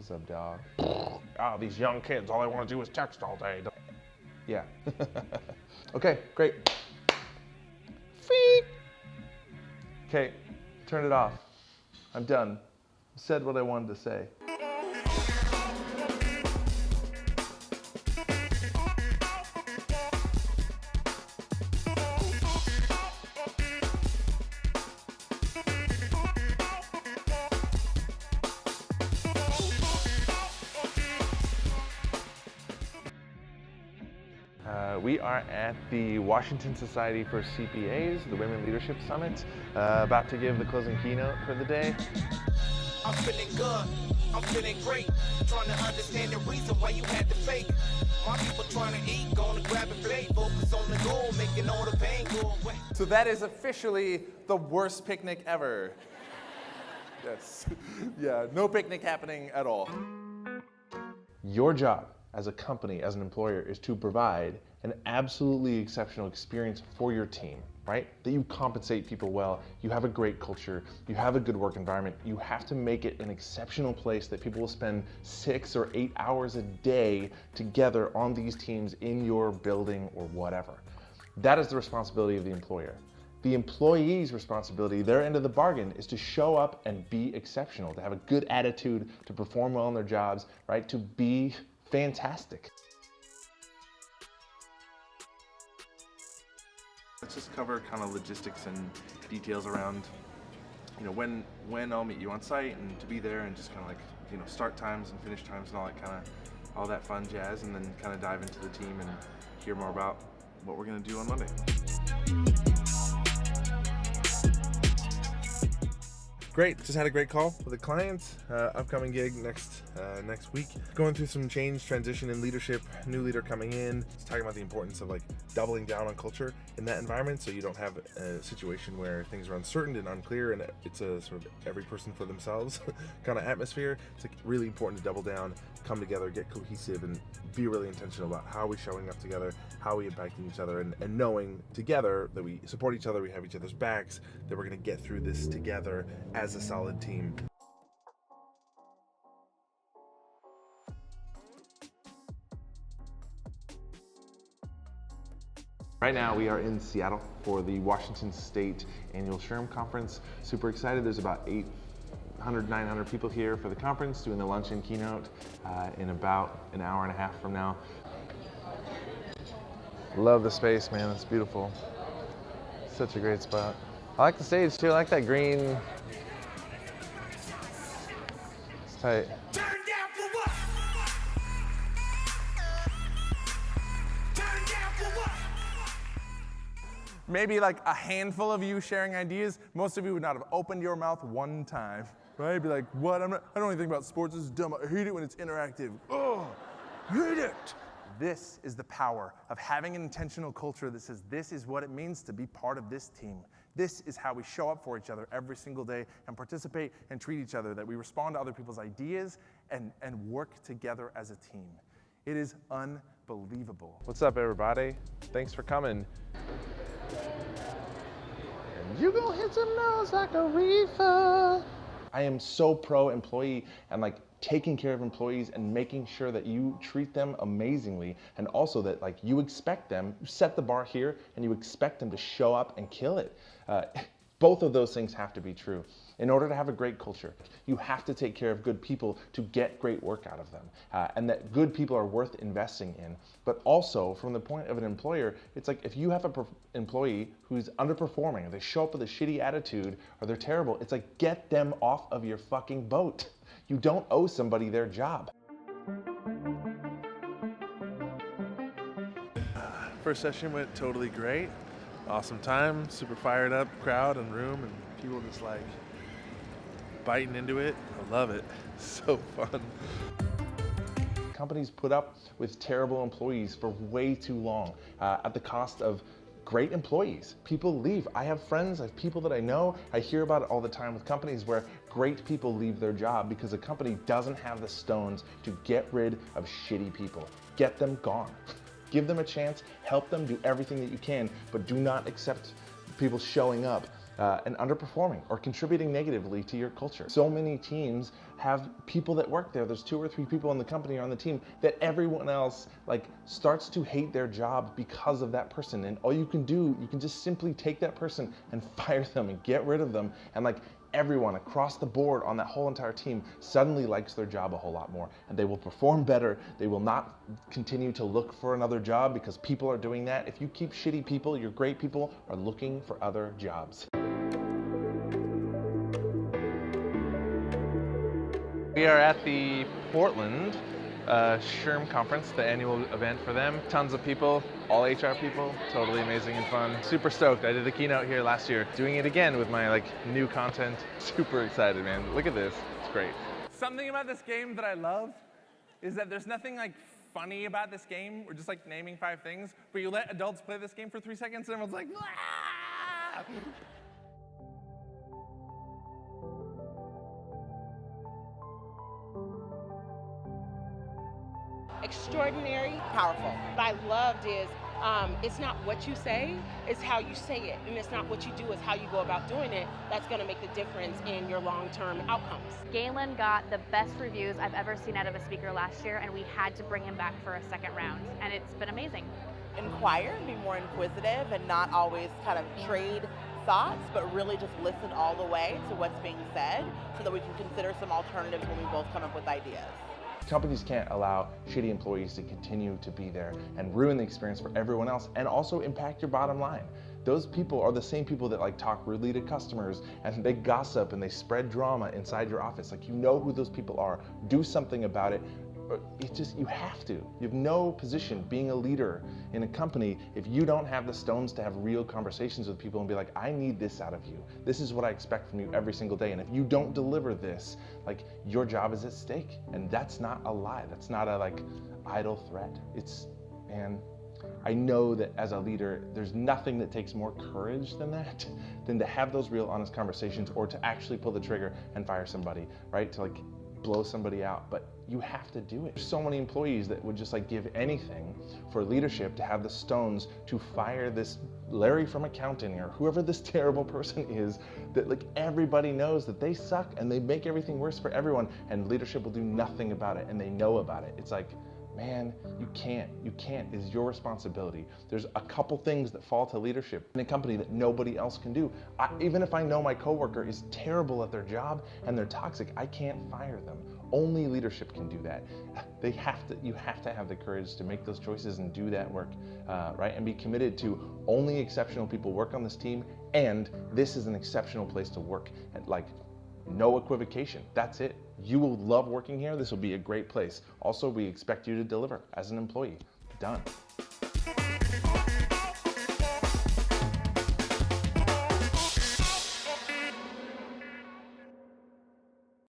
What's up, dog? Oh, these young kids, all they want to do is text all day. Yeah. Okay, great. Feet. Okay, turn it off. I'm done. Said what I wanted to say. We are at the Washington Society for CPAs, the Women Leadership Summit, about to give the closing keynote for the day. I'm feeling good, I'm feeling great, trying to understand the reason why you had to fake. My people trying to eat, gonna grab a plate, focus on the goal, making all the pain go away. So that is officially the worst picnic ever. Yes. Yeah, no picnic happening at all. Your job as a company, as an employer, is to provide an absolutely exceptional experience for your team, right? That you compensate people well, you have a great culture, you have a good work environment, you have to make it an exceptional place that people will spend 6 or 8 hours a day together on these teams in your building or whatever. That is the responsibility of the employer. The employee's responsibility, their end of the bargain, is to show up and be exceptional, to have a good attitude, to perform well in their jobs, right? To be fantastic. Let's just cover kind of logistics and details around, when I'll meet you on site and to be there, and just kind of like, start times and finish times and all that fun jazz, and then kind of dive into the team and hear more about what we're going to do on Monday. Great, just had a great call with a client, upcoming gig next week. Going through some change, transition in leadership, new leader coming in. It's talking about the importance of like doubling down on culture in that environment, so you don't have a situation where things are uncertain and unclear and it's a sort of every person for themselves kind of atmosphere. It's like really important to double down, come together, get cohesive, and be really intentional about how we're showing up together, how we impacting each other, and knowing together that we support each other, we have each other's backs, that we're gonna get through this together as a solid team. Right now we are in Seattle for the Washington State Annual Sherm Conference. Super excited. There's about 800, 900 people here for the conference doing the lunch and keynote in about an hour and a half from now. Love the space, man. It's beautiful. Such a great spot. I like the stage too. I like that green. It's tight. Maybe like a handful of you sharing ideas. Most of you would not have opened your mouth one time, right? Be like, what? I don't know anything about sports. This is dumb. I hate it when it's interactive. Oh, hate it. This is the power of having an intentional culture that says this is what it means to be part of this team. This is how we show up for each other every single day and participate and treat each other, that we respond to other people's ideas and work together as a team. It is unbelievable. What's up, everybody? Thanks for coming. You gon' hit some nose like a reefer. I am so pro employee and like taking care of employees and making sure that you treat them amazingly, and also that like you expect them, you set the bar here and you expect them to show up and kill it. Both of those things have to be true. In order to have a great culture, you have to take care of good people to get great work out of them, and that good people are worth investing in. But also, from the point of an employer, it's like if you have an employee who's underperforming, or they show up with a shitty attitude, or they're terrible, it's like, get them off of your fucking boat. You don't owe somebody their job. First session went totally great. Awesome time, super fired up crowd and room, and people just like biting into it. I love it. So fun. Companies put up with terrible employees for way too long at the cost of great employees. People leave. I have friends, I have people that I know. I hear about it all the time with companies where great people leave their job because a company doesn't have the stones to get rid of shitty people. Get them gone. Give them a chance, help them, do everything that you can, but do not accept people showing up and underperforming or contributing negatively to your culture. So many teams have people that work there. There's 2 or 3 people in the company or on the team that everyone else like starts to hate their job because of that person. And all you can do, you can just simply take that person and fire them and get rid of them. And like everyone across the board on that whole entire team suddenly likes their job a whole lot more, and they will perform better. They will not continue to look for another job because people are doing that. If you keep shitty people, your great people are looking for other jobs. We are at the Portland Sherm Conference, the annual event for them. Tons of people, all HR people, totally amazing and fun. Super stoked. I did a keynote here last year, doing it again with my like new content. Super excited, man. Look at this, it's great. Something about this game that I love is that there's nothing like funny about this game. We're just like naming 5 things, but you let adults play this game for 3 seconds and everyone's like, "Ah!" Extraordinary, powerful. What I loved is it's not what you say, it's how you say it. And it's not what you do, it's how you go about doing it that's going to make the difference in your long-term outcomes. Galen got the best reviews I've ever seen out of a speaker last year, and we had to bring him back for a second round, and it's been amazing. Inquire, be more inquisitive, and not always kind of trade thoughts, but really just listen all the way to what's being said so that we can consider some alternatives when we both come up with ideas. Companies can't allow shitty employees to continue to be there and ruin the experience for everyone else and also impact your bottom line. Those people are the same people that like talk rudely to customers and they gossip and they spread drama inside your office. Like, you know who those people are. Do something about it. It's just, you have to. You have no position being a leader in a company if you don't have the stones to have real conversations with people and be like, I need this out of you. This is what I expect from you every single day. And if you don't deliver this, like, your job is at stake. And that's not a lie. That's not a like idle threat. It's, man, I know that as a leader, there's nothing that takes more courage than that, than to have those real honest conversations or to actually pull the trigger and fire somebody, right? To like blow somebody out, but you have to do it. There's so many employees that would just like give anything for leadership to have the stones to fire this Larry from accounting or whoever this terrible person is that like everybody knows that they suck and they make everything worse for everyone, and leadership will do nothing about it and they know about it. It's like, man, you can't. It's your responsibility. There's a couple things that fall to leadership in a company that nobody else can do. Even if I know my coworker is terrible at their job and they're toxic, I can't fire them. Only leadership can do that. You have to have the courage to make those choices and do that work, right? And be committed to only exceptional people work on this team, and this is an exceptional place to work. And like, no equivocation. That's it. You will love working here. This will be a great place. Also, we expect you to deliver as an employee. Done.